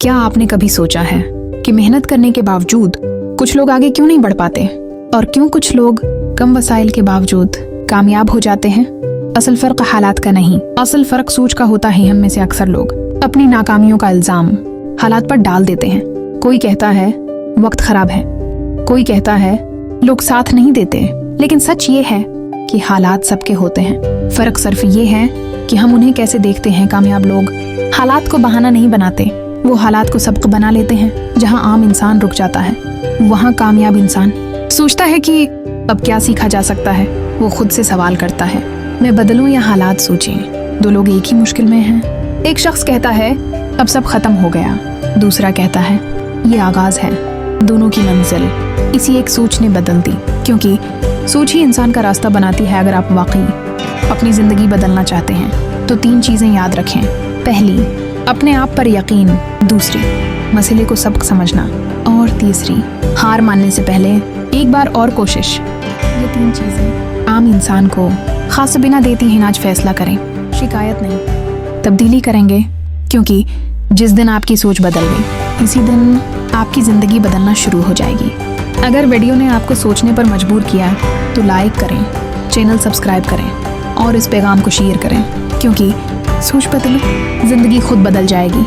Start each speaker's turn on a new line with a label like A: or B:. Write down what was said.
A: क्या आपने कभी सोचा है कि मेहनत करने के बावजूद कुछ लोग आगे क्यों नहीं बढ़ पाते और क्यों कुछ लोग कम वसाइल के बावजूद कामयाब हो जाते हैं? असल फर्क हालात का नहीं, असल फर्क सोच का होता है। हम में से अक्सर लोग अपनी नाकामियों का इल्जाम हालात पर डाल देते हैं। कोई कहता है वक्त खराब है, कोई कहता है लोग साथ नहीं देते, लेकिन सच ये है कि हालात सबके होते हैं। फर्क सिर्फ ये है कि हम उन्हें कैसे देखते हैं। कामयाब लोग हालात को बहाना नहीं बनाते, वो हालात को सबक बना लेते हैं। जहां आम इंसान रुक जाता है, वहां कामयाब इंसान सोचता है कि अब क्या सीखा जा सकता है। वो खुद से सवाल करता है, मैं बदलूं या हालात सोचें? दो लोग एक ही मुश्किल में हैं। एक शख्स कहता है अब सब खत्म हो गया, दूसरा कहता है ये आगाज है। दोनों की मंजिल इसी एक सोच ने बदल दी, क्योंकि सोच ही इंसान का रास्ता बनाती है। अगर आप वाकई अपनी जिंदगी बदलना चाहते हैं तो 3 चीजें याद रखें। पहली, अपने आप पर यकीन। दूसरी, मसले को सबक समझना। और तीसरी, हार मानने से पहले एक बार और कोशिश। ये 3 चीजें आम इंसान को खास बिना देती हैं आज फैसला करें, शिकायत नहीं, तब्दीली करेंगे। क्योंकि जिस दिन आपकी सोच बदल गई, इसी दिन आपकी ज़िंदगी बदलना शुरू हो जाएगी। अगर वीडियो ने आपको सोचने पर मजबूर किया तो लाइक करें, चैनल सब्सक्राइब करें और इस पैगाम को शेयर करें, क्योंकि सोच बदलो, ज़िंदगी खुद बदल जाएगी।